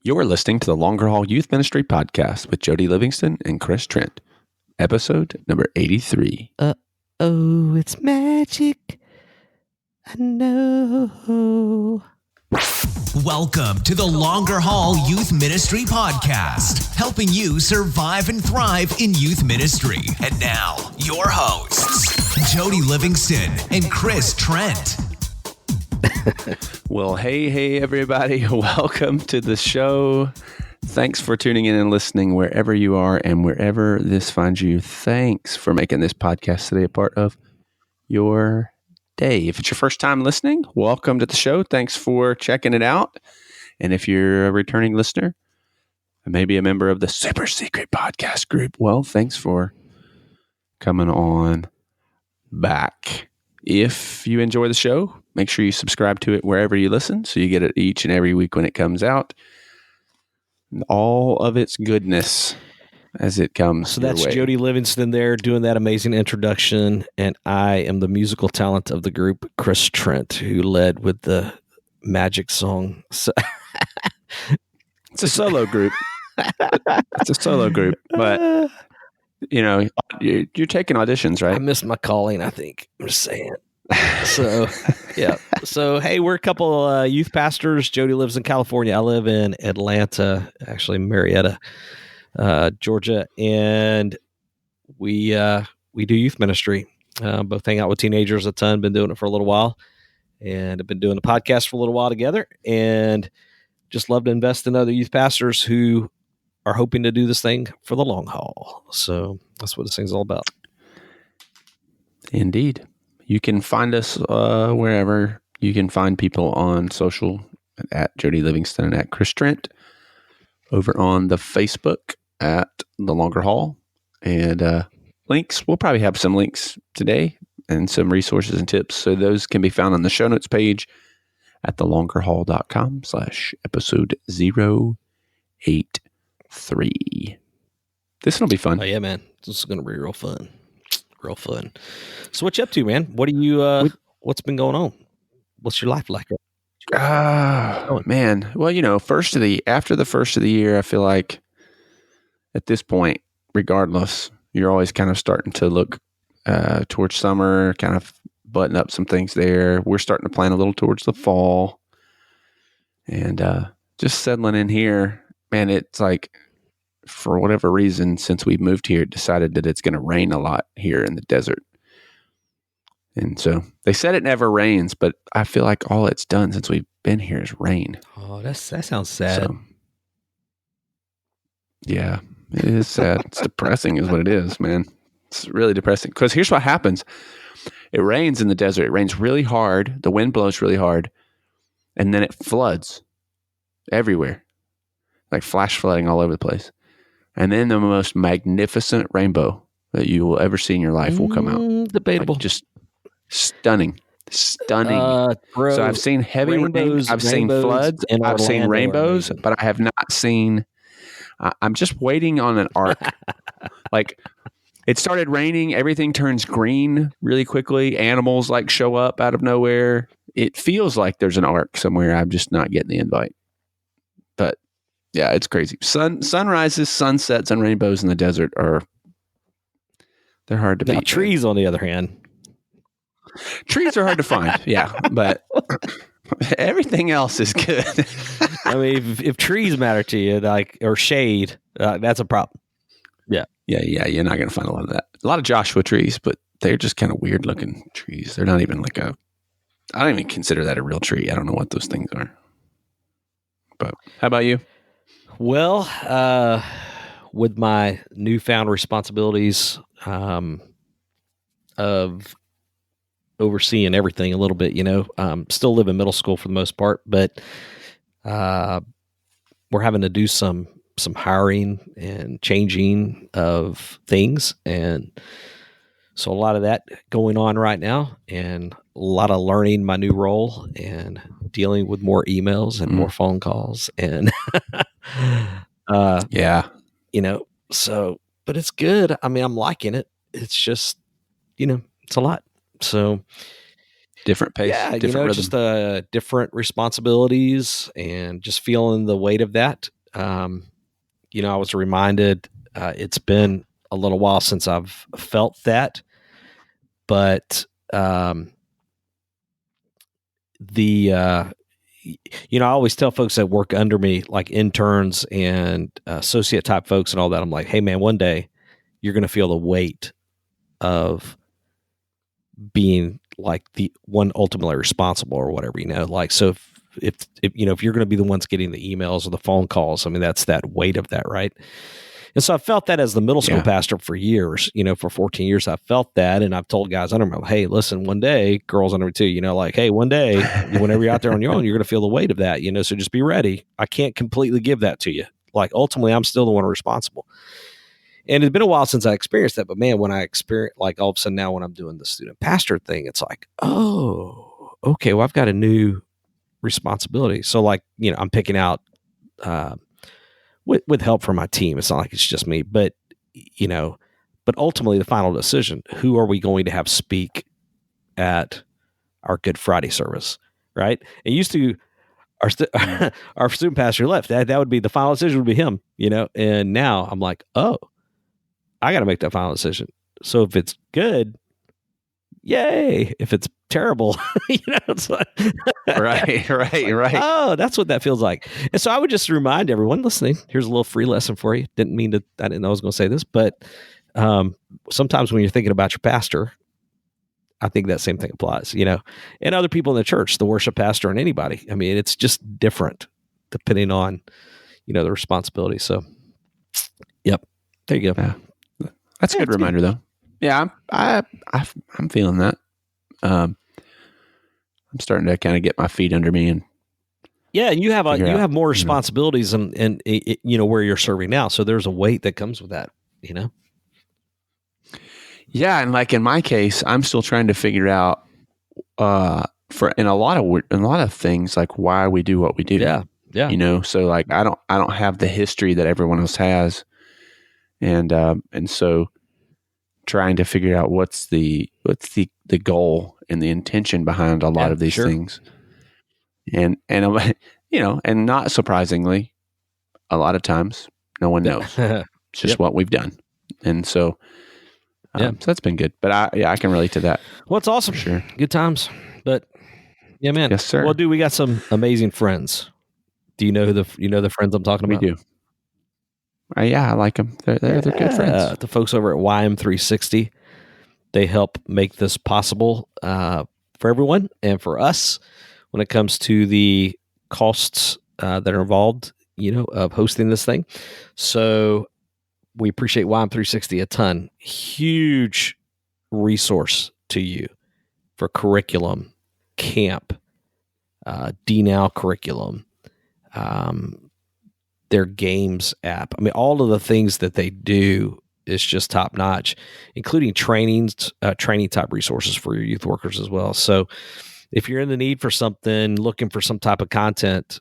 You're listening to the Longer Haul Youth Ministry Podcast with Jody Livingston and Chris Trent, episode number 83. Oh, it's magic. I know. Welcome to the Longer Haul Youth Ministry Podcast, helping you survive and thrive in youth ministry. And now, your hosts, Jody Livingston and Chris Trent. Well, hey, everybody. Welcome to the show. Thanks for tuning in and listening wherever you are and wherever this finds you. Thanks for making this podcast today a part of your day. If it's your first time listening, welcome to the show. Thanks for checking it out. And if you're a returning listener, maybe a member of the super secret podcast group, well, thanks for coming on back. If you enjoy the show, make sure you subscribe to it wherever you listen so you get it each and every week when it comes out. All of its goodness as it comes. So that's Jody Livingston there doing that amazing introduction. And I am the musical talent of the group, Chris Trent, who led with the magic song. So it's a solo group. It's a solo group, but you know, you're taking auditions, right? I missed my calling, I think. I'm just saying. So, yeah. So, hey, we're a couple youth pastors. Jody lives in California. I live in Atlanta, actually Marietta, Georgia, and we do youth ministry. Both hang out with teenagers a ton. Been doing it for a little while, and have been doing the podcast for a little while together. And just love to invest in other youth pastors who are hoping to do this thing for the long haul. So that's what this thing's all about. Indeed. You can find us wherever you can find people on social at Jody Livingston and at Chris Trent, over on the Facebook at The Longer Haul, and links. We'll probably have some links today and some resources and tips. So those can be found on the show notes page at thelongerhaul.com/episode 083. This will be fun. Oh yeah, man. This is going to be real fun. Real fun. So what you up to, man? What do you, what's been going on? What's your life like? Man. Well, you know, after the first of the year, I feel like at this point, regardless, you're always kind of starting to look towards summer, kind of button up some things there. We're starting to plan a little towards the fall, and just settling in here, man. It's like, for whatever reason, since we moved here, decided that it's going to rain a lot here in the desert. And so they said it never rains, but I feel like all it's done since we've been here is rain. Oh, that sounds sad. So, yeah, it is sad. It's depressing is what it is, man. It's really depressing because here's what happens. It rains in the desert. It rains really hard. The wind blows really hard. And then it floods everywhere, like flash flooding all over the place. And then the most magnificent rainbow that you will ever see in your life will come out. Debatable. Like just stunning. Bro, so I've seen heavy rain. I've seen floods. I've seen rainbows, but I have not seen... I'm just waiting on an arc. Like, it started raining. Everything turns green really quickly. Animals like show up out of nowhere. It feels like there's an arc somewhere. I'm just not getting the invite. But yeah, it's crazy. Sunrises, sunsets, and rainbows in the desert they're hard to beat. Trees, on the other hand. Trees are hard to find, yeah, but everything else is good. I mean, if trees matter to you, like, or shade, that's a problem. Yeah. You're not going to find a lot of that. A lot of Joshua trees, but they're just kind of weird looking trees. They're not even like I don't even consider that a real tree. I don't know what those things are. But how about you? Well, with my newfound responsibilities of overseeing everything a little bit, still live in middle school for the most part, but we're having to do some hiring and changing of things. And so a lot of that going on right now, and a lot of learning my new role and dealing with more emails and more phone calls and so, but it's good. I mean, I'm liking it. It's just, it's a lot. So different pace, Yeah, different rhythm. just different responsibilities and just feeling the weight of that. I was reminded it's been a little while since I've felt that, but I always tell folks that work under me, like interns and associate type folks and all that. I'm like, hey man, one day you're going to feel the weight of being like the one ultimately responsible or whatever, like, so if you're going to be the ones getting the emails or the phone calls, I mean, that's that weight of that. Right. And so I felt that as the middle school pastor for years, for 14 years, I felt that. And I've told guys, I don't know, hey, listen, one day, girls under me too, like, hey, one day, whenever you're out there on your own, you're going to feel the weight of that, so just be ready. I can't completely give that to you. Like, ultimately, I'm still the one responsible. And it's been a while since I experienced that. But man, when I experience, like, all of a sudden now when I'm doing the student pastor thing, it's like, oh, okay, well, I've got a new responsibility. So like, I'm picking out, with help from my team. It's not like it's just me, but ultimately the final decision, who are we going to have speak at our Good Friday service? Right. It used to, our student pastor left. That would be the final decision, would be him, and now I'm like, oh, I got to make that final decision. So if it's good, yay. If it's terrible, it's like, right. Oh, that's what that feels like. And so I would just remind everyone listening, here's a little free lesson for you. I didn't know I was going to say this, but sometimes when you're thinking about your pastor, I think that same thing applies, and other people in the church, the worship pastor and anybody. I mean, it's just different depending on, the responsibility. So, yep. There you go. Yeah. That's a good reminder though. Yeah. I'm feeling that. I'm starting to kind of get my feet under me and and you have more responsibilities and where you're serving now. So there's a weight that comes with that, Yeah. And like in my case, I'm still trying to figure out, in a lot of things, like why we do what we do. Yeah. Yeah. So like, I don't have the history that everyone else has. And so trying to figure out what's the goal and the intention behind a lot of these things. And and not surprisingly, a lot of times no one knows. It's just what we've done. And so, so that's been good. But I can relate to that. Well, it's awesome. For sure. Good times. But yeah, man. Yes, sir. Well, dude, we got some amazing friends. Do you know the friends I'm talking about? We do. Yeah, I like them. They're good friends. The folks over at YM360, they help make this possible for everyone and for us when it comes to the costs that are involved, of hosting this thing. So we appreciate YM360 a ton. Huge resource to you for curriculum, camp, D-Now curriculum, their games app. I mean, all of the things that they do is just top notch, including training type resources for your youth workers as well. So if you're in the need for something, looking for some type of content,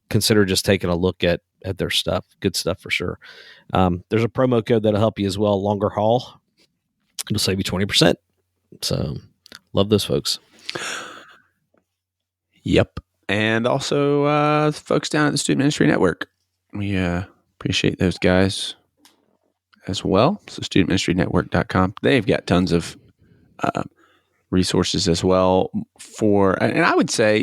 consider just taking a look at their stuff. Good stuff for sure. There's a promo code that'll help you as well. Longer Haul. It'll save you 20%. So love those folks. Yep. And also folks down at the Student Ministry Network. We appreciate those guys as well. So studentministrynetwork.com. They've got tons of resources as well and I would say,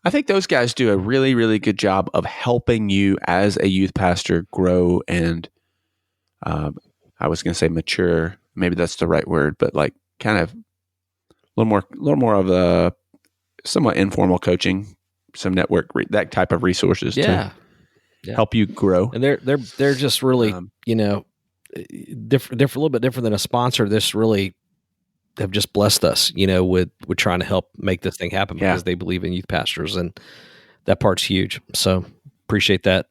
I think those guys do a really, really good job of helping you as a youth pastor grow and I was going to say mature. Maybe that's the right word, but like kind of a little more of a somewhat informal coaching, some network, that type of resources to help you grow. And they're just really, different, a little bit different than a sponsor. This really have just blessed us, with trying to help make this thing happen because they believe in youth pastors, and that part's huge. So appreciate that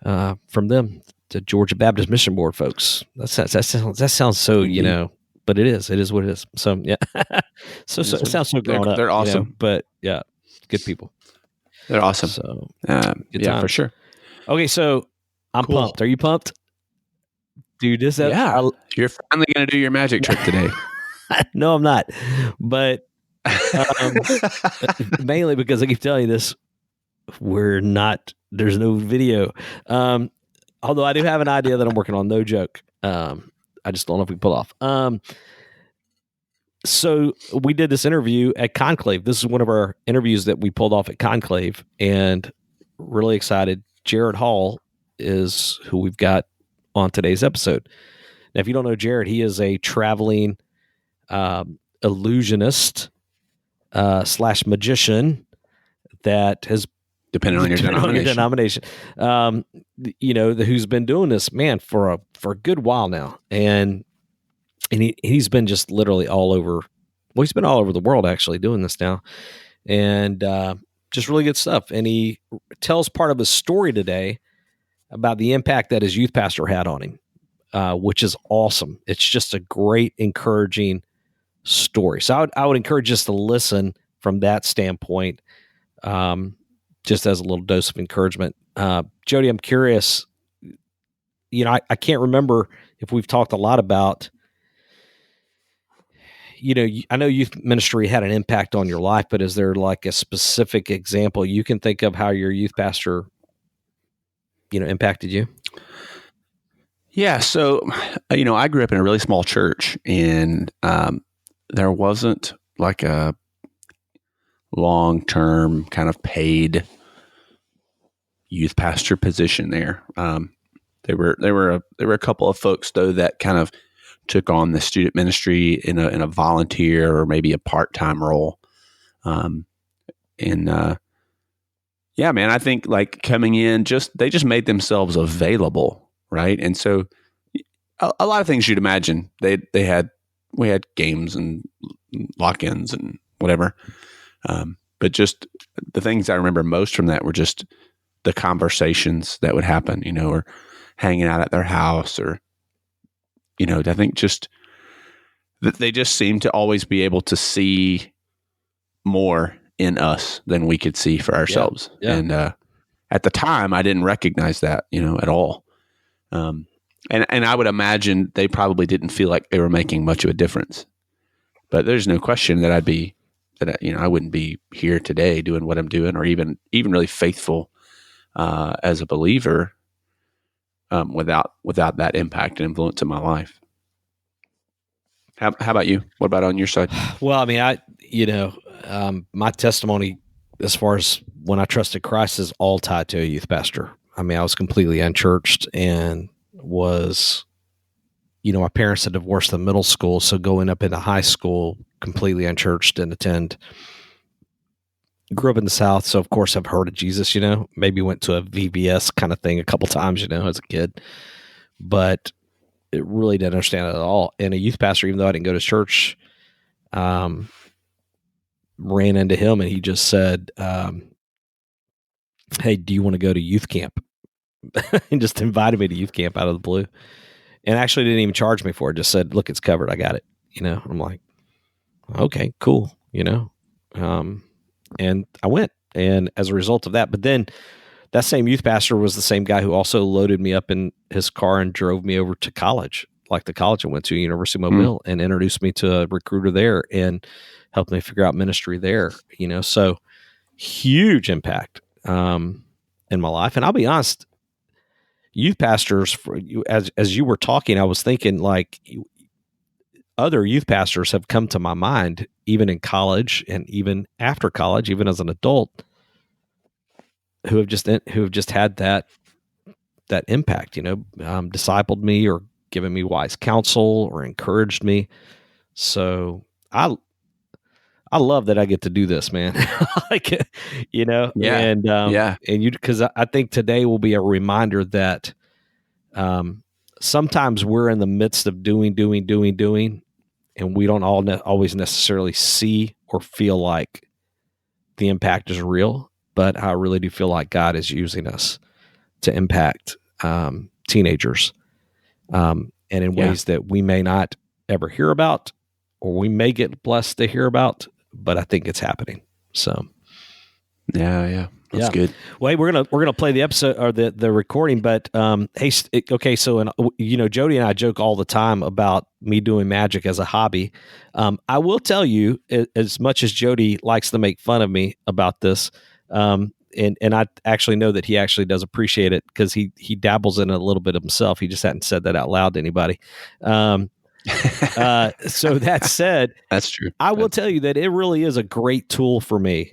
from them to Georgia Baptist Mission Board folks. That sounds so, but it is what it is. So yeah, so it sounds so grown up. They're awesome, but yeah, good people. They're awesome. So yeah, for sure. Okay, so I'm pumped. Are you pumped, dude? You're finally going to do your magic trick today. No, I'm not. But mainly because I keep telling you this, there's no video. Although I do have an idea that I'm working on, no joke. I just don't know if we can pull off. So we did this interview at Conclave. This is one of our interviews that we pulled off at Conclave, and really excited. Jared Hall is who we've got on today's episode. Now, if you don't know Jared, he is a traveling illusionist / magician that has, depending on your denomination, who's been doing this, man, for a good while now, and he's been just literally all over. Well, he's been all over the world actually doing this now, and just really good stuff. And he tells part of his story today about the impact that his youth pastor had on him, which is awesome. It's just a great, encouraging story. So I would encourage us to listen from that standpoint, just as a little dose of encouragement. Jody, I'm curious, I can't remember if we've talked a lot about, I know youth ministry had an impact on your life, but is there like a specific example you can think of how your youth pastor, impacted you? Yeah. So, I grew up in a really small church, and there wasn't like a long-term kind of paid youth pastor position there. There were a couple of folks though that kind of took on the student ministry in a volunteer or maybe a part-time role. Yeah, man, I think like coming in, they just made themselves available, right? And so a lot of things you'd imagine we had games and lock-ins and whatever. But just the things I remember most from that were just the conversations that would happen, or hanging out at their house, or, I think just that they just seemed to always be able to see more in us than we could see for ourselves. Yeah. And at the time, I didn't recognize that, at all. And I would imagine they probably didn't feel like they were making much of a difference. But there's no question that I wouldn't be here today doing what I'm doing, or even really faithful as a believer without that impact and influence in my life. How about you? What about on your side? Well, I mean, my testimony as far as when I trusted Christ is all tied to a youth pastor. I mean, I was completely unchurched and was, my parents had divorced in middle school. So going up into high school, completely unchurched, and grew up in the South. So of course I've heard of Jesus, maybe went to a VBS kind of thing a couple times, as a kid, but it really didn't understand it at all. And a youth pastor, even though I didn't go to church, ran into him and he just said, hey, do you want to go to youth camp? And just invited me to youth camp out of the blue, and actually didn't even charge me for it. Just said, look, it's covered. I got it. I'm like, okay, cool. And I went, and as a result of that, but then that same youth pastor was the same guy who also loaded me up in his car and drove me over to college, like the college I went to, University of Mobile, and introduced me to a recruiter there and helped me figure out ministry there, so huge impact in my life. And I'll be honest, youth pastors, as you were talking, I was thinking like other youth pastors have come to my mind, even in college and even after college, even as an adult, who have just had that impact, discipled me or given me wise counsel or encouraged me. So I love that I get to do this, man. Because I think today will be a reminder that sometimes we're in the midst of doing, and we don't always necessarily see or feel like the impact is real. But I really do feel like God is using us to impact teenagers, and in ways that we may not ever hear about, or we may get blessed to hear about, but I think it's happening. So, yeah. That's good. Wait, we're gonna play the episode or the recording, but hey, okay. So, Jody and I joke all the time about me doing magic as a hobby. I will tell you, as much as Jody likes to make fun of me about this, and I actually know that he actually does appreciate it because he dabbles in it a little bit himself. He just hadn't said that out loud to anybody. So that said, that's true. I will tell you that it really is a great tool for me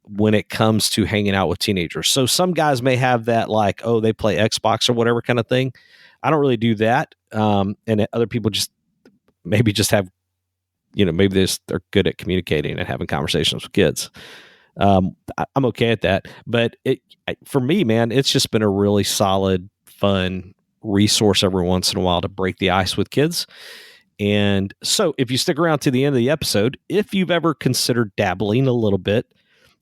when it comes to hanging out with teenagers. So some guys may have that like, oh, they play Xbox or whatever kind of thing. I don't really do that. And other people maybe have, maybe they're good at communicating and having conversations with kids. I'm okay at that. But for me, man, it's just been a really solid, fun resource every once in a while to break the ice with kids. And so if you stick around to the end of the episode, if you've ever considered dabbling a little bit,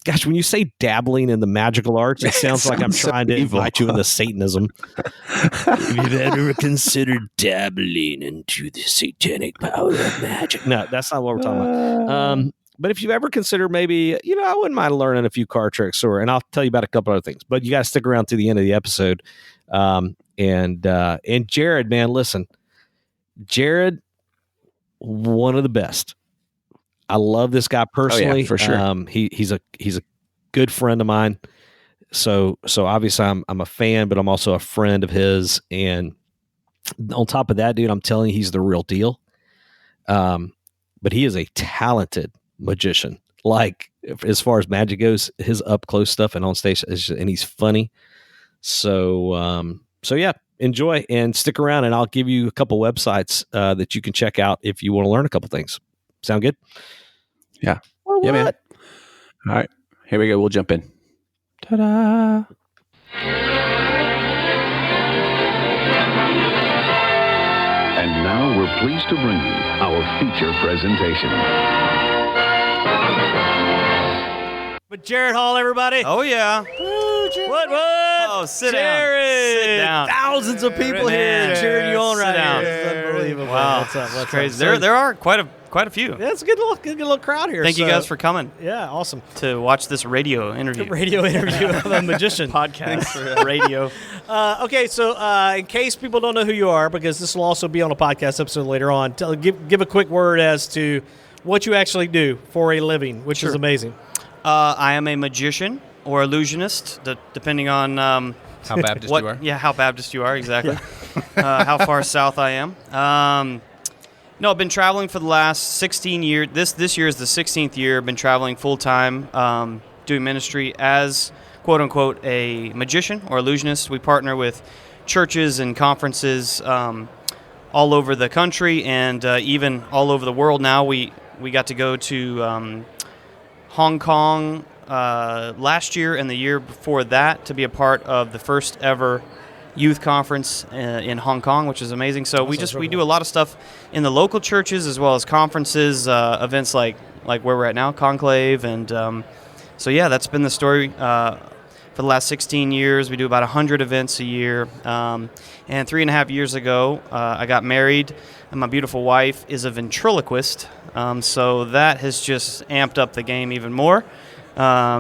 gosh, when you say dabbling in the magical arts, it sounds like I'm trying to invite you into Satanism. If you've ever considered dabbling into the satanic power of magic. No, that's not what we're talking about. But if you've ever considered maybe, I wouldn't mind learning a few card tricks, and I'll tell you about a couple other things. But you got to stick around to the end of the episode. And Jared, man, listen. Jared, one of the best. I love this guy personally. Oh, yeah, for sure. He's a good friend of mine. So obviously I'm a fan, but I'm also a friend of his. And on top of that, dude, I'm telling you, he's the real deal. But he is a talented magician. Like as far as magic goes, his up close stuff and on stage, and he's funny. So yeah, enjoy and stick around, and I'll give you a couple websites that you can check out if you want to learn a couple things. Sound good? Yeah. Or yeah, man. what? All right. Here we go. We'll jump in. Ta-da. And now we're pleased to bring you our feature presentation. But Jared Hall, everybody. Oh, yeah. Woo, Jared. What? Oh, sit Jared. down. Sit down. Thousands of people Man. here cheering you on Sit right down. here. This is unbelievable. Wow. What's up? What's Crazy. up? There are quite a few. Yeah, it's a good little crowd here. Thank you guys for coming Yeah, awesome. to watch this radio interview. Radio interview of a magician. Podcast for radio. Okay, so in case people don't know who you are, because this will also be on a podcast episode later on, give a quick word as to what you actually do for a living, which is amazing. I am a magician or illusionist, depending on How Baptist you are? Yeah, how Baptist you are, exactly. How far south I am. No, I've been traveling for the last 16 years. This year is the 16th year. I've been traveling full-time, doing ministry as, quote-unquote, a magician or illusionist. We partner with churches and conferences all over the country and even all over the world now. We got to go to Hong Kong last year and the year before that to be a part of the first ever youth conference in Hong Kong, which is amazing. So we do a lot of stuff in the local churches as well as conferences, events like where we're at now, Conclave, and so yeah, that's been the story for the last 16 years. We do about 100 events a year, and 3.5 years ago, I got married, and my beautiful wife is a ventriloquist, so that has just amped up the game even more.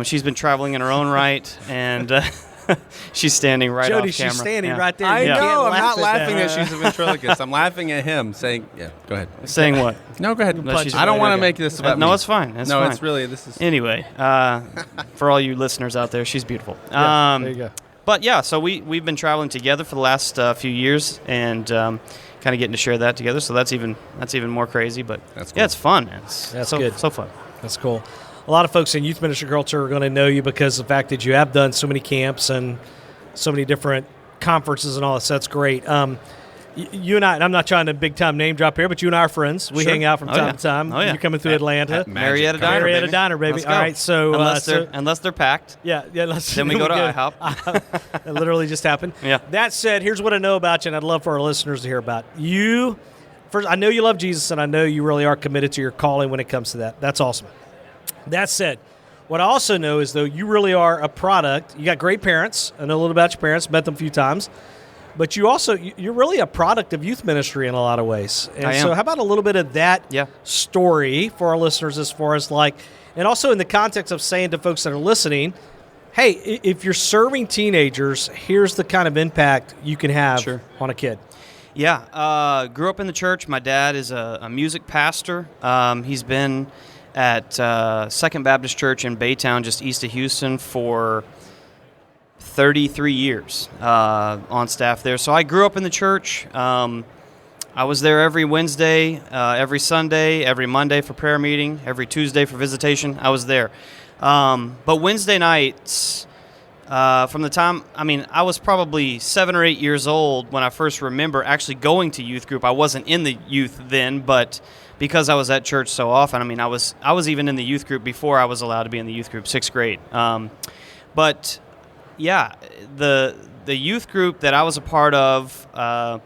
She's been traveling in her own right, and she's standing right Jody, off camera. she's standing Yeah. right there. I You know. can't I'm laugh not at laughing that. that she's a ventriloquist. I'm laughing at him saying, yeah, go ahead. Saying what? No, go ahead. No, she's- I don't want to okay. make this about No, me. it's fine. It's no, fine. it's really, this is. Anyway, for all you listeners out there, she's beautiful. Yeah, there you go. But yeah, so we've been traveling together for the last few years and kind of getting to share that together. So that's even more crazy. But That's yeah, cool. it's fun. It's That's so, good. So fun. That's cool. A lot of folks in youth ministry culture are going to know you because of the fact that you have done so many camps and so many different conferences and all this. That's great. You and I, and I'm not trying to big time name drop here, but you and I are friends. We Sure. hang out from Oh, time yeah. to time. Oh, yeah. You're coming through Atlanta. Marietta Diner, Marietta baby. Diner, baby. Let's All go. right, so Unless they're packed. yeah. Let's, Then we go to we'll IHOP. It literally just happened. Yeah. That said, here's what I know about you, and I'd love for our listeners to hear about you. First, I know you love Jesus, and I know you really are committed to your calling when it comes to that. That's awesome. That said, what I also know is, though, you really are a product. You got great parents. I know a little about your parents. Met them a few times. But you're really a product of youth ministry in a lot of ways. And I am. so how about a little bit of that story for our listeners as far as and also in the context of saying to folks that are listening, hey, if you're serving teenagers, here's the kind of impact you can have Sure. on a kid. Yeah, grew up in the church. My dad is a music pastor. He's been at Second Baptist Church in Baytown, just east of Houston, for 33 years on staff there. So I grew up in the church. I was there every Wednesday, every Sunday, every Monday for prayer meeting, every Tuesday for visitation. I was there. But Wednesday nights, from the time, I was probably 7 or 8 years old when I first remember actually going to youth group. I wasn't in the youth then, but because I was at church so often, I was even in the youth group before I was allowed to be in the youth group, 6th grade. But yeah, the youth group that I was a part of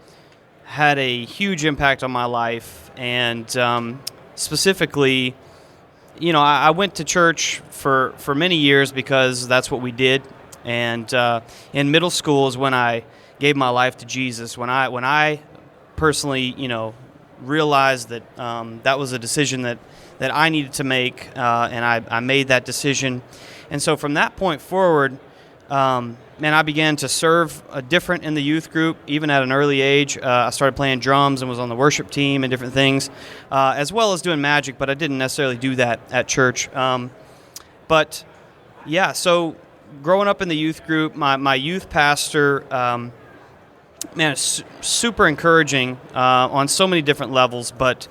had a huge impact on my life, and specifically, I went to church for many years because that's what we did. And in middle school is when I gave my life to Jesus. When I personally, realized that that was a decision that I needed to make, and I made that decision. And so from that point forward, I began to serve different in the youth group, even at an early age. I started playing drums and was on the worship team and different things, as well as doing magic, but I didn't necessarily do that at church. But yeah, so growing up in the youth group, my youth pastor, it's super encouraging on so many different levels. But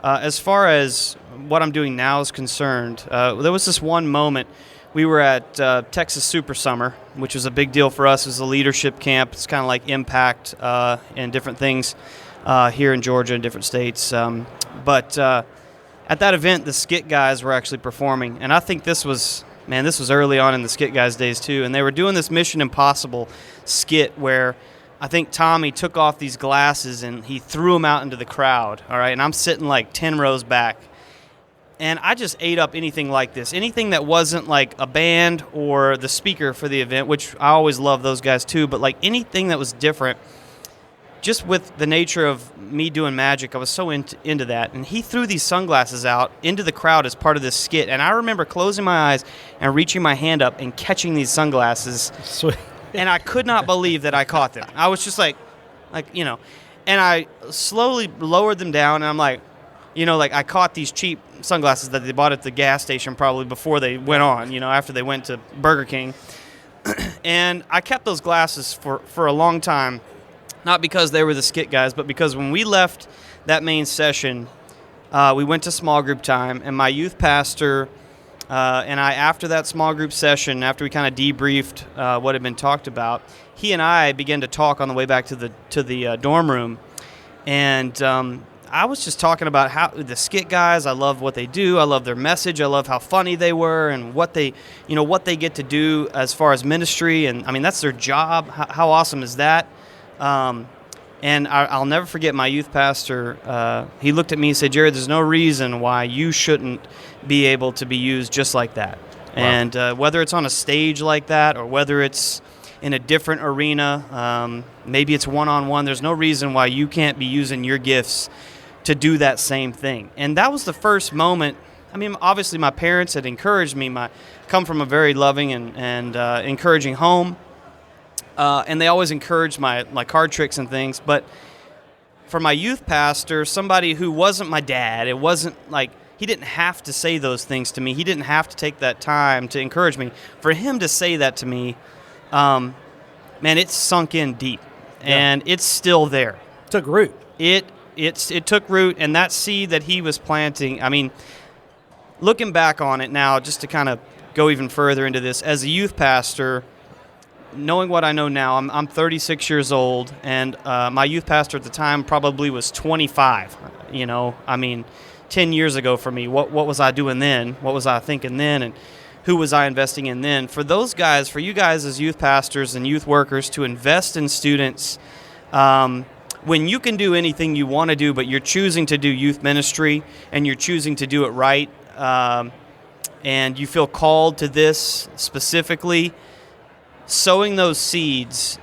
as far as what I'm doing now is concerned, there was this one moment. We were at Texas Super Summer, which was a big deal for us. It was a leadership camp. It's kind of like Impact and different things here in Georgia and different states. But at that event, the Skit guys were actually performing. And I think this was early on in the Skit guys' days too. And they were doing this Mission Impossible skit where I think Tommy took off these glasses and he threw them out into the crowd. All right, and I'm sitting like 10 rows back. And I just ate up anything like this. Anything that wasn't like a band or the speaker for the event, which I always love those guys too, but like anything that was different, just with the nature of me doing magic, I was so into that. And he threw these sunglasses out into the crowd as part of this skit. And I remember closing my eyes and reaching my hand up and catching these sunglasses. Sweet. And I could not believe that I caught them. I was just like, and I slowly lowered them down, and I'm like, I caught these cheap sunglasses that they bought at the gas station probably before they went on, after they went to Burger King. And I kept those glasses for a long time, not because they were the Skit guys, but because when we left that main session, we went to small group time, and my youth pastor and I, after that small group session, after we kind of debriefed what had been talked about, he and I began to talk on the way back to the dorm room, and I was just talking about how the Skit guys, I love what they do. I love their message. I love how funny they were and what they get to do as far as ministry. And that's their job. How awesome is that? And I'll never forget my youth pastor. He looked at me and said, "Jared, there's no reason why you shouldn't be able to be used just like that." Wow. And whether it's on a stage like that or whether it's in a different arena, maybe it's one-on-one, there's no reason why you can't be using your gifts to do that same thing. And that was the first moment. Obviously my parents had encouraged me. I come from a very loving and encouraging home, and they always encouraged my card tricks and things. But for my youth pastor, somebody who wasn't my dad, it wasn't like he didn't have to say those things to me. He didn't have to take that time to encourage me. For him to say that to me, it sunk in deep, and it's still there. Took root. It took root, and that seed that he was planting, looking back on it now, just to kind of go even further into this, as a youth pastor, knowing what I know now, I'm 36 years old, and my youth pastor at the time probably was 25. 10 years ago for me, what was I doing then? What was I thinking then? And who was I investing in then? For those guys, for you guys as youth pastors and youth workers to invest in students, when you can do anything you want to do, but you're choosing to do youth ministry and you're choosing to do it right, and you feel called to this specifically, sowing those seeds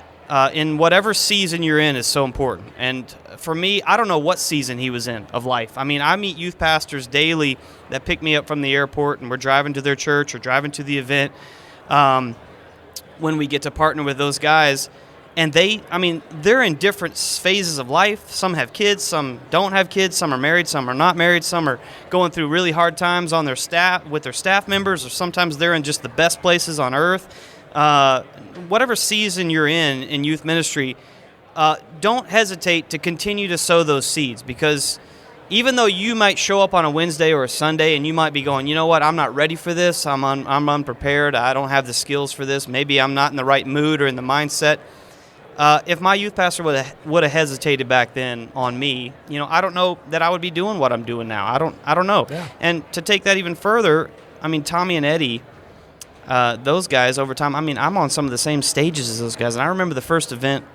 in whatever season you're in is so important. And for me, I don't know what season he was in of life. I meet youth pastors daily that pick me up from the airport and we're driving to their church or driving to the event. when we get to partner with those guys. And they're in different phases of life. Some have kids, some don't have kids, some are married, some are not married, some are going through really hard times on their staff with their staff members, or sometimes they're in just the best places on earth. Whatever season you're in youth ministry, don't hesitate to continue to sow those seeds, because even though you might show up on a Wednesday or a Sunday and you might be going, you know what, I'm not ready for this, I'm unprepared, I don't have the skills for this, maybe I'm not in the right mood or in the mindset. If my youth pastor would have hesitated back then on me, I don't know that I would be doing what I'm doing now. I don't know. Yeah. And to take that even further, Tommy and Eddie, those guys over time, I'm on some of the same stages as those guys. And I remember the first event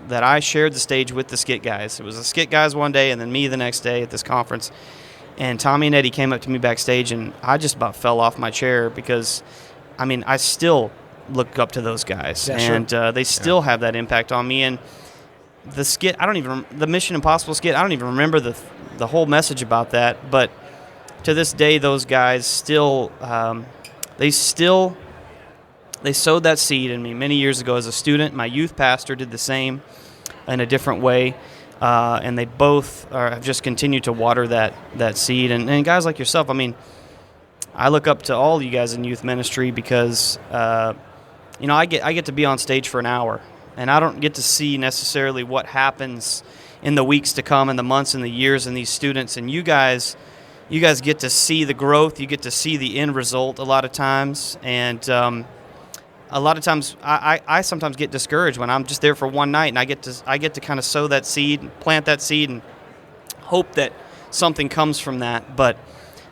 that I shared the stage with the skit guys. It was the skit guys one day and then me the next day at this conference. And Tommy and Eddie came up to me backstage, and I just about fell off my chair because, I still look up to those guys, and they still have that impact on me. And the skit, the Mission Impossible skit, I don't even remember the whole message about that, but to this day, those guys still, they sowed that seed in me many years ago as a student. My youth pastor did the same in a different way, and they both have just continued to water that seed. And guys like yourself, I look up to all you guys in youth ministry because I get to be on stage for an hour, and I don't get to see necessarily what happens in the weeks to come and the months and the years in these students. And you guys get to see the growth. You get to see the end result a lot of times. And a lot of times I sometimes get discouraged when I'm just there for one night, and I get to kind of sow that seed, plant that seed, and hope that something comes from that. But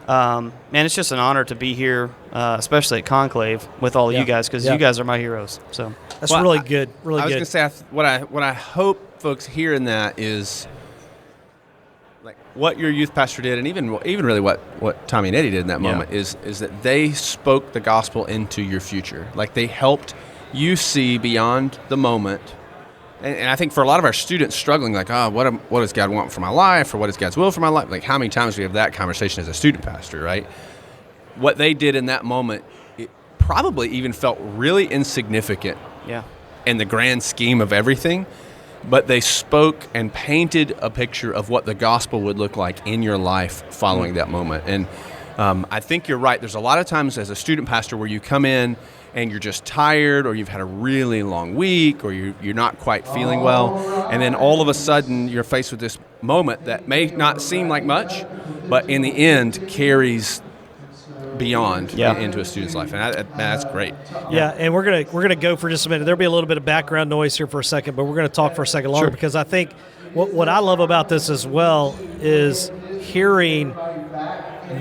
man, it's just an honor to be here, especially at Conclave with all of you guys, because you guys are my heroes. So that's really good. Really good. I was going to say, what I hope folks hear in that is like what your youth pastor did, and even really what Tommy and Eddie did in that moment is that they spoke the gospel into your future. Like they helped you see beyond the moment. And I think for a lot of our students struggling, like, what does God want for my life, or what is God's will for my life? Like, how many times do we have that conversation as a student pastor, right? What they did in that moment, it probably even felt really insignificant in the grand scheme of everything, but they spoke and painted a picture of what the gospel would look like in your life following that moment. And I think you're right. There's a lot of times as a student pastor where you come in and you're just tired, or you've had a really long week, or you're not quite feeling well, and then all of a sudden you're faced with this moment that may not seem like much, but in the end carries beyond into a student's life, and that's great. Yeah, and we're gonna go for just a minute. There'll be a little bit of background noise here for a second, but we're gonna talk for a second longer because I think what I love about this as well is hearing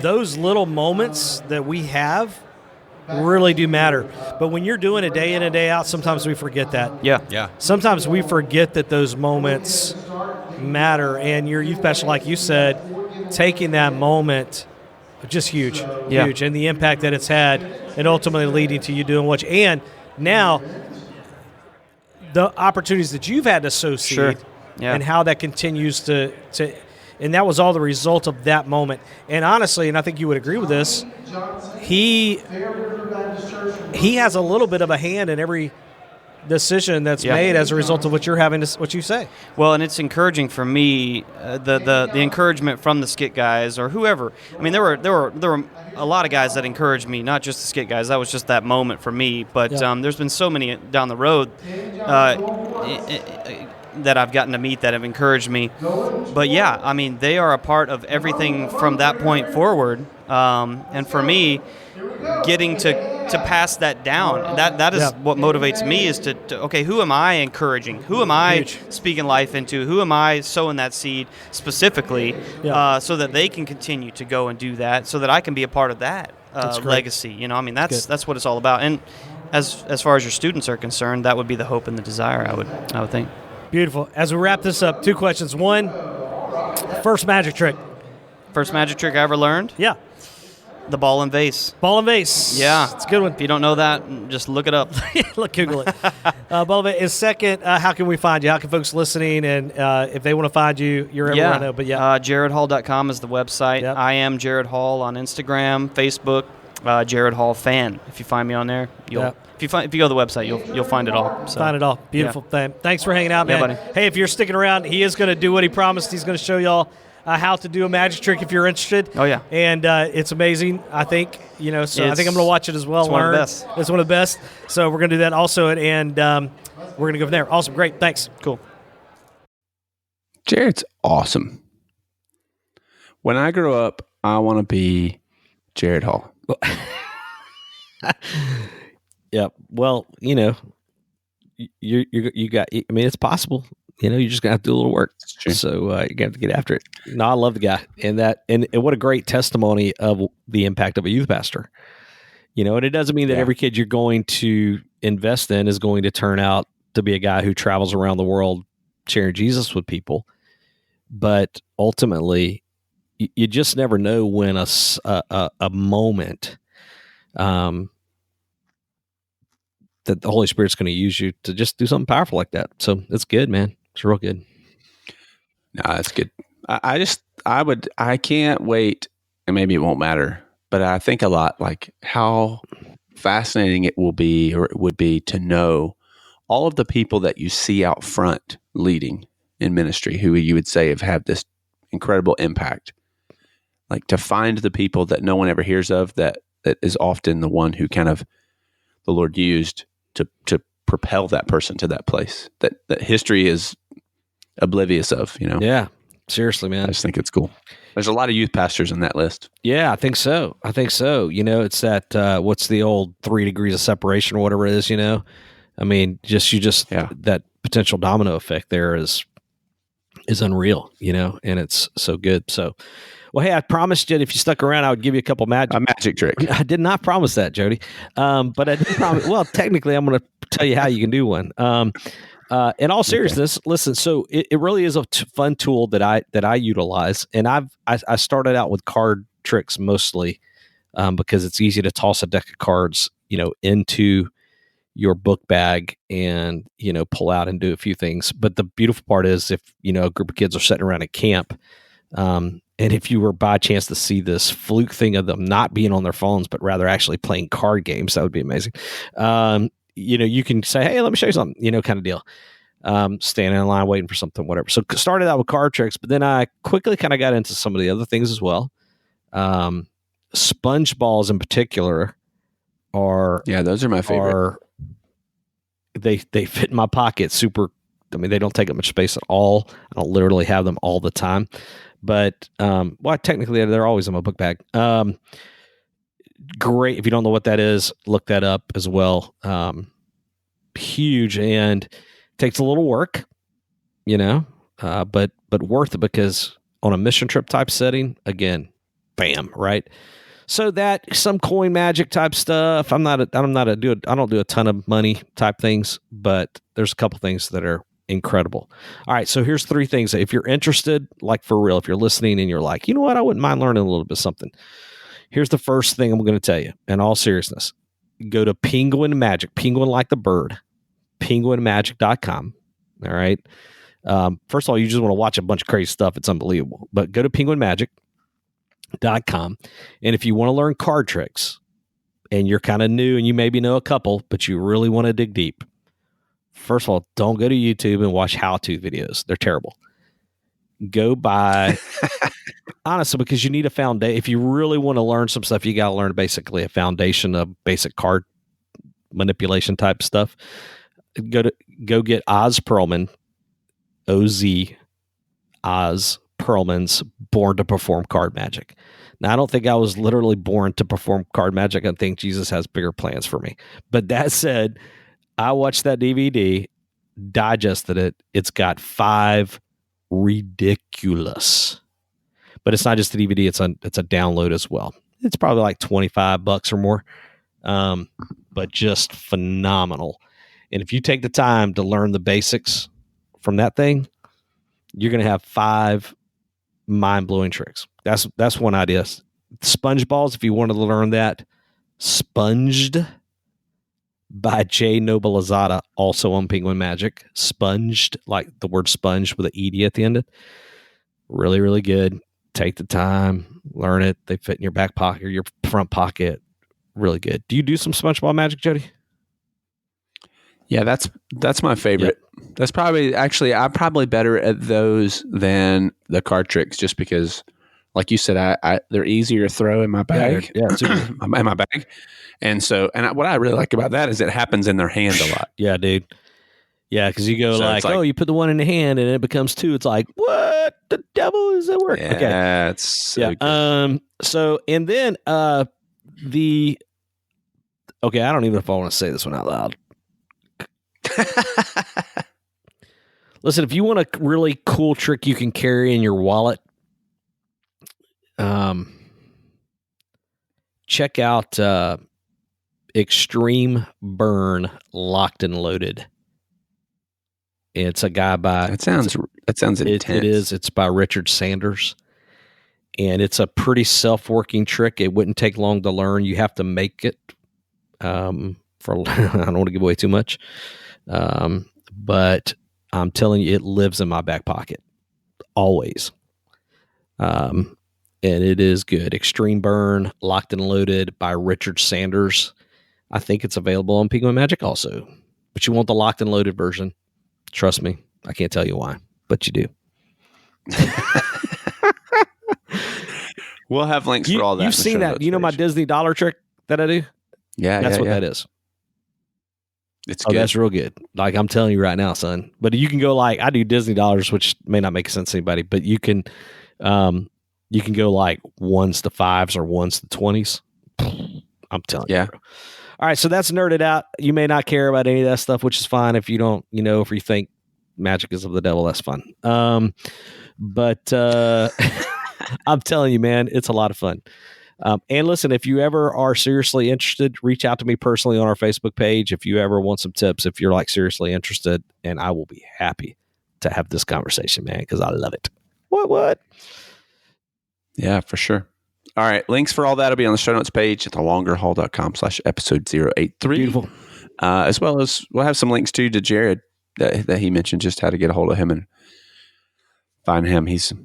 those little moments that we have really do matter. But when you're doing it day in and day out, sometimes we forget that. Yeah. Sometimes we forget that those moments matter, and your youth pastor, like you said, taking that moment, just huge, and the impact that it's had, and ultimately leading to you doing what and now the opportunities that you've had to sow seed, and how that continues to and that was all the result of that moment. And honestly, and I think you would agree with this, he has a little bit of a hand in every decision that's made as a result of what you're having to, what you say. Well, and it's encouraging for me, the encouragement from the skit guys or whoever. There were a lot of guys that encouraged me, not just the skit guys. That was just that moment for me. But there's been so many down the road that I've gotten to meet that have encouraged me. But they are a part of everything from that point forward. And for me, getting to pass that down, that is what motivates me, is to okay, who am I encouraging? Who am I speaking life into? Who am I sowing that seed specifically so that they can continue to go and do that, so that I can be a part of that legacy? That's what it's all about. And as far as your students are concerned, that would be the hope and the desire, I would think. Beautiful. As we wrap this up, 2 questions. One, first magic trick. First magic trick I ever learned? Yeah. The ball and vase. Ball and vase. Yeah. It's a good one. If you don't know that, just look it up. Google it. Ball and vase. And second, how can we find you? How can folks listening, and if they want to find you, you're everywhere I know. But jaredhall.com is the website. Yep. I am Jared Hall on Instagram, Facebook, Jared Hall fan. If you find me on there, you'll if you go to the website, you'll find it all. So. Find it all. Beautiful. Yeah. Thanks for hanging out, man. Yeah, buddy. Hey, if you're sticking around, he is going to do what he promised. He's going to show y'all how to do a magic trick if you're interested. Oh, yeah. And it's amazing, I think. So I think I'm going to watch it as well. It's one of the best. It's one of the best. So we're going to do that also, and we're going to go from there. Awesome. Great. Thanks. Cool. Jared's awesome. When I grow up, I want to be Jared Hall. Yeah. Well, you got. I mean, it's possible. You just gotta have to do a little work. So you got to get after it. No, I love the guy, and what a great testimony of the impact of a youth pastor. And it doesn't mean that every kid you're going to invest in is going to turn out to be a guy who travels around the world sharing Jesus with people. But ultimately, you just never know when a moment that the Holy Spirit's going to use you to just do something powerful like that. So it's good, man. It's real good. No, that's good. I can't wait, and maybe it won't matter, but I think a lot like how fascinating it will be, or it would be, to know all of the people that you see out front leading in ministry, who you would say have had this incredible impact. Like to find the people that no one ever hears of, that is often the one who kind of the Lord used to propel that person to that place that history is oblivious of, Yeah, seriously, man. I just think it's cool. There's a lot of youth pastors in that list. Yeah, I think so. It's that, what's the old 3 degrees of separation or whatever it is, I mean, that potential domino effect there is unreal, and it's so good. So, well, hey, I promised you if you stuck around, I would give you a magic trick. I did not promise that, Jody. But I did promise. Well, technically, I'm going to tell you how you can do one. In all seriousness, listen. So it really is a fun tool that I utilize, and I started out with card tricks mostly because it's easy to toss a deck of cards, into your book bag and pull out and do a few things. But the beautiful part is if a group of kids are sitting around at camp. And if you were by chance to see this fluke thing of them not being on their phones, but rather actually playing card games, that would be amazing. You can say, hey, let me show you something, kind of deal. Standing in line, waiting for something, whatever. So started out with card tricks, but then I quickly kind of got into some of the other things as well. Sponge balls in particular those are my favorite. They fit in my pocket super. I mean, they don't take up much space at all. I don't literally have them all the time. But, technically, they're always in my book bag. Great. If you don't know what that is, look that up as well. Huge, and takes a little work, but worth it, because on a mission trip type setting, again, bam, right? So that some coin magic type stuff. I don't do a ton of money type things, but there's a couple things that are incredible. All right, so here's 3 things. If you're interested, like for real, if you're listening and you're like, you know what, I wouldn't mind learning a little bit of something. Here's the first thing I'm going to tell you, in all seriousness. Go to Penguin Magic, penguin like the bird, penguinmagic.com. All right. First of all, you just want to watch a bunch of crazy stuff. It's unbelievable. But go to penguinmagic.com. And if you want to learn card tricks and you're kind of new and you maybe know a couple, but you really want to dig deep, first of all, don't go to YouTube and watch how-to videos. They're terrible. Go by, honestly, because you need a foundation. If you really want to learn some stuff, you got to learn basically a foundation of basic card manipulation type stuff. Go get Oz Perlman, OZ, Oz Perlman's Born to Perform Card Magic. Now, I don't think I was literally born to perform card magic. I think Jesus has bigger plans for me. But that said, I watched that DVD, digested it. It's got 5 ridiculous, but it's not just a DVD. It's a download as well. It's probably like $25 or more, but just phenomenal. And if you take the time to learn the basics from that thing, you're going to have 5 mind-blowing tricks. That's one idea. Sponge balls, if you wanted to learn that, Sponged by Jay Nobilizada, also on Penguin Magic. Sponged, like the word sponge with an ED at the end of it. Really, really good. Take the time, learn it. They fit in your back pocket or your front pocket. Really good. Do you do some SpongeBob magic, Jody? Yeah, that's my favorite. Yep. That's probably I'm probably better at those than the card tricks, just because, like you said, they're easier to throw in my bag. Yeah, in my bag. And so, what I really like about that is it happens in their hand a lot. Yeah, dude. Yeah, because you go like, oh, you put the one in the hand and it becomes two. It's like, what the devil is that work? Yeah, okay. It's so good. So, and then okay, I don't even know if I want to say this one out loud. Listen, if you want a really cool trick you can carry in your wallet, check out Extreme Burn Locked and Loaded. It's a guy by that sounds intense. It is. It's by Richard Sanders, and it's a pretty self-working trick. It wouldn't take long to learn. You have to make it. I don't want to give away too much, but I'm telling you, it lives in my back pocket always. And it is good. Extreme Burn, Locked and Loaded by Richard Sanders. I think it's available on Penguin Magic also, but you want the Locked and Loaded version. Trust me, I can't tell you why, but you do. We'll have links for all that. You've seen that. You know my Disney dollar trick that I do? Yeah, that's what that is. It's good. That's real good. Like I'm telling you right now, son. But you can go like I do Disney dollars, which may not make sense to anybody, but you can go like 1s to 5s or 1s to 20s. I'm telling you. Bro. All right, so that's nerded out. You may not care about any of that stuff, which is fine. If you don't, if you think magic is of the devil, that's fun. But I'm telling you, man, it's a lot of fun. And listen, if you ever are seriously interested, reach out to me personally on our Facebook page. If you ever want some tips, if you're like seriously interested, and I will be happy to have this conversation, man, because I love it. What? Yeah, for sure. All right. Links for all that will be on the show notes page at thelongerhaul.com/episode 083. Beautiful. As well as we'll have some links to Jared that he mentioned, just how to get a hold of him and find him. He's a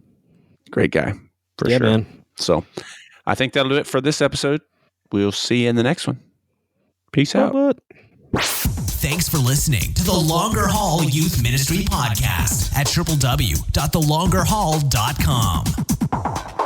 great guy for sure. Man. So I think that'll do it for this episode. We'll see you in the next one. Peace out. Thanks for listening to the Longer Haul Youth Ministry Podcast at www.thelongerhaul.com.